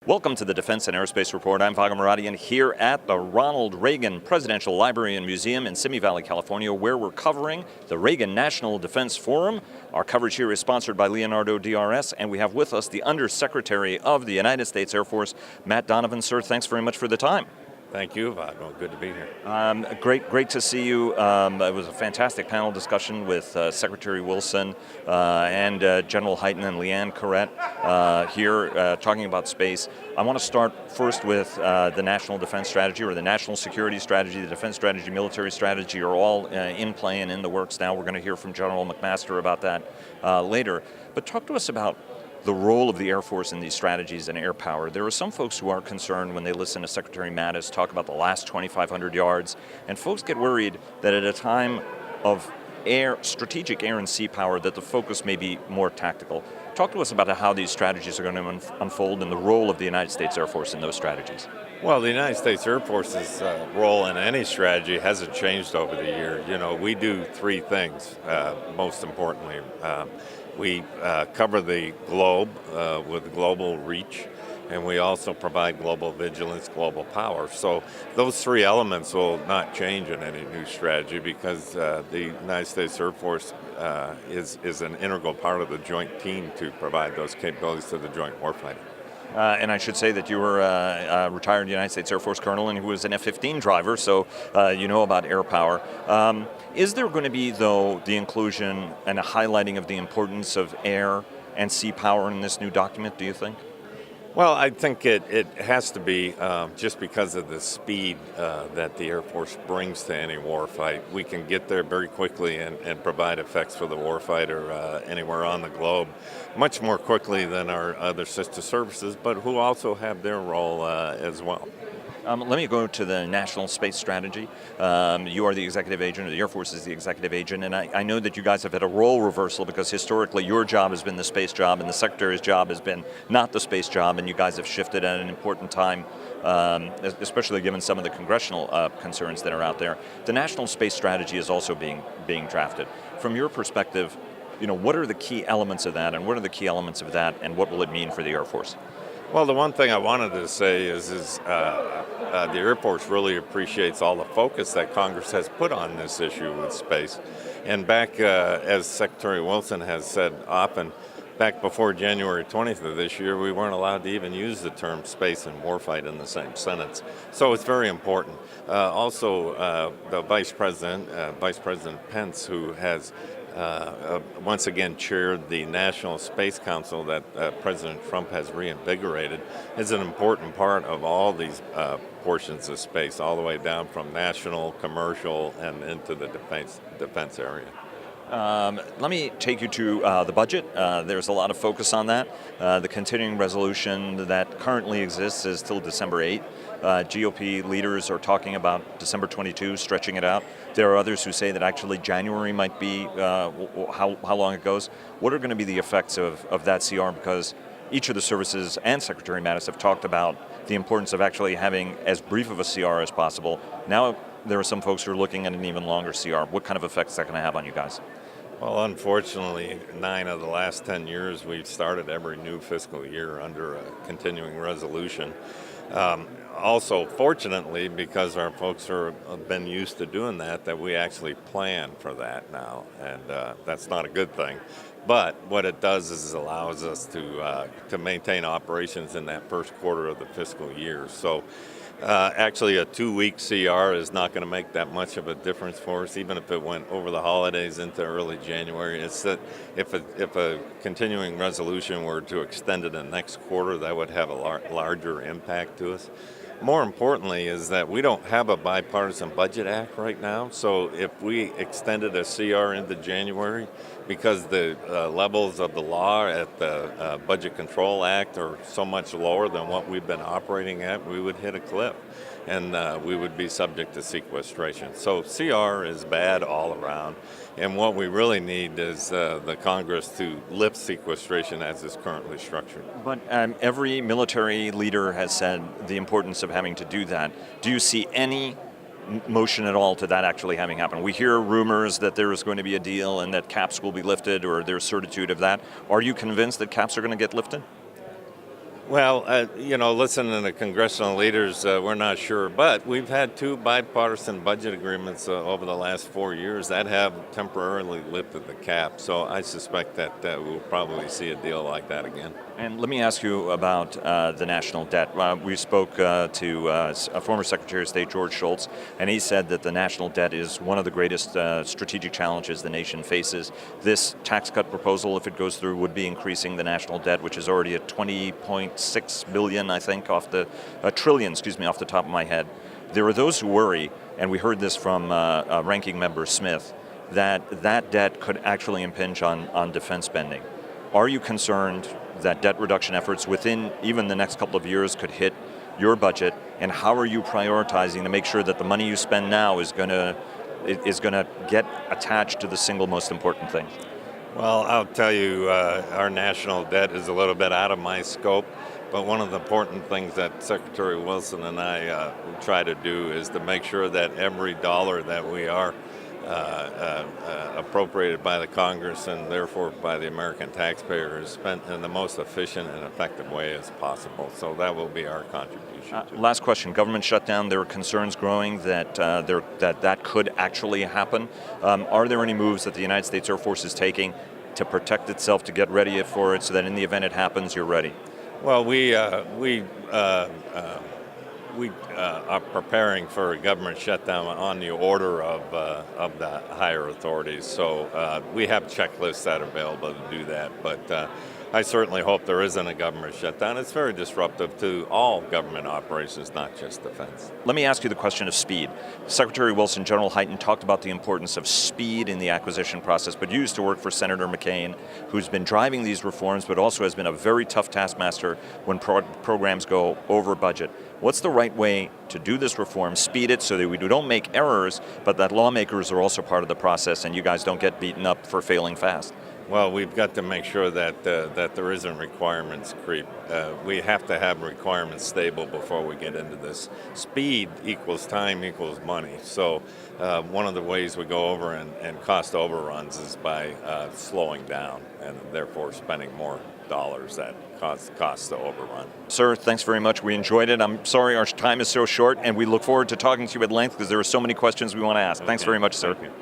Welcome to the Defense and Aerospace Report. I'm Vago Muradian here at the Ronald Reagan Presidential Library and Museum in Simi Valley, California, where we're covering the Reagan National Defense Forum. Our coverage here is sponsored by Leonardo DRS, and we have with us the Undersecretary of the United States Air Force, Matt Donovan. Sir, thanks very much for the time. Thank you, Vago. Good to be here. Great to see you. It was a fantastic panel discussion with Secretary Wilson and General Hyten and Leanne Caret here talking about space. I want to start first with the National Defense Strategy, or the National Security Strategy, the Defense Strategy, Military Strategy are all in play and in the works now. We're going to hear from General McMaster about that later. But talk to us about the role of the Air Force in these strategies and air power. There are some folks who are concerned when they listen to Secretary Mattis talk about the last 2,500 yards, and folks get worried that at a time of strategic air and sea power that the focus may be more tactical. Talk to us about how these strategies are going to unfold and the role of the United States Air Force in those strategies. Well, the United States Air Force's role in any strategy hasn't changed over the years. You know, we do three things, most importantly. We cover the globe with global reach, and we also provide global vigilance, global power. So those three elements will not change in any new strategy because the United States Air Force is an integral part of the joint team to provide those capabilities to the joint warfighter. And I should say that you were a retired United States Air Force colonel and who was an F-15 driver, so you know about air power. Is there going to be, though, the inclusion and a highlighting of the importance of air and sea power in this new document, do you think? Well, I think it has to be just because of the speed that the Air Force brings to any warfight. We can get there very quickly and provide effects for the warfighter anywhere on the globe much more quickly than our other sister services, but who also have their role as well. Let me go to the National Space Strategy. You are the executive agent, or the Air Force is the executive agent, and I know that you guys have had a role reversal because historically your job has been the space job and the Secretary's job has been not the space job, and you guys have shifted at an important time, especially given some of the congressional concerns that are out there. The National Space Strategy is also being drafted. From your perspective, you know, what are the key elements of that, and what are the key elements of that, and what will it mean for the Air Force? Well, the one thing I wanted to say is the Air Force really appreciates all the focus that Congress has put on this issue with space. And back, as Secretary Wilson has said often, back before January 20th of this year, we weren't allowed to even use the term space and warfight in the same sentence. So it's very important. Also, the Vice President Pence, who has once again chaired the National Space Council that President Trump has reinvigorated, is an important part of all these portions of space, all the way down from national, commercial, and into the defense area. Let me take you to the budget. There's a lot of focus on that. The continuing resolution that currently exists is till December 8th. GOP leaders are talking about December 22, stretching it out. There are others who say that actually January might be how long it goes. What are going to be the effects of that CR? Because each of the services and Secretary Mattis have talked about the importance of actually having as brief of a CR as possible. Now there are some folks who are looking at an even longer CR. What kind of effects is that going to have on you guys? Well, unfortunately, 9 of the last 10 years, we've started every new fiscal year under a continuing resolution. Also, fortunately, because our folks have been used to doing that we actually plan for that now, and that's not a good thing. But what it does is it allows us to maintain operations in that first quarter of the fiscal year. So actually a 2-week CR is not going to make that much of a difference for us, even if it went over the holidays into early January. It's that if a continuing resolution were to extend it in the next quarter, that would have a larger impact to us. More importantly is that we don't have a bipartisan budget act right now, so if we extended a CR into January, because the levels of the law at the Budget Control Act are so much lower than what we've been operating at, we would hit a cliff, and we would be subject to sequestration. So CR is bad all around, and what we really need is the Congress to lift sequestration as is currently structured. But every military leader has said the importance of having to do that. Do you see any motion at all to that actually having happened? We hear rumors that there is going to be a deal and that caps will be lifted, or there's certitude of that. Are you convinced that caps are going to get lifted? Well, listening to congressional leaders, we're not sure, but we've had two bipartisan budget agreements over the last 4 years that have temporarily lifted the cap. So I suspect that we'll probably see a deal like that again. And let me ask you about the national debt. We spoke to a former Secretary of State, George Shultz, and he said that the national debt is one of the greatest strategic challenges the nation faces. This tax cut proposal, if it goes through, would be increasing the national debt, which is already at 20.6 billion, I think, trillion, off the top of my head. There are those who worry, and we heard this from Ranking Member Smith, that that debt could actually impinge on defense spending. Are you concerned that debt reduction efforts within even the next couple of years could hit your budget, and how are you prioritizing to make sure that the money you spend now is going to get attached to the single most important thing? Well, I'll tell you, our national debt is a little bit out of my scope, but one of the important things that Secretary Wilson and I try to do is to make sure that every dollar that we are appropriated by the Congress and therefore by the American taxpayer is spent in the most efficient and effective way as possible. So that will be our contribution. Last question, government shutdown, there are concerns growing that that could actually happen. Are there any moves that the United States Air Force is taking to protect itself, to get ready for it, so that in the event it happens, you're ready? Well, we are preparing for a government shutdown on the order of the higher authorities. So we have checklists that are available to do that. But I certainly hope there isn't a government shutdown. It's very disruptive to all government operations, not just defense. Let me ask you the question of speed. Secretary Wilson, General Hyten talked about the importance of speed in the acquisition process, but you used to work for Senator McCain, who's been driving these reforms, but also has been a very tough taskmaster when programs go over budget. What's the right way to do this reform, speed it so that we don't make errors, but that lawmakers are also part of the process and you guys don't get beaten up for failing fast? Well, we've got to make sure that there isn't requirements creep. We have to have requirements stable before we get into this. Speed equals time equals money. So one of the ways we go over and cost overruns is by slowing down and therefore spending more dollars that costs to overrun. Sir, thanks very much. We enjoyed it. I'm sorry our time is so short, and we look forward to talking to you at length because there are so many questions we want to ask. Thanks very much, sir. Thank you.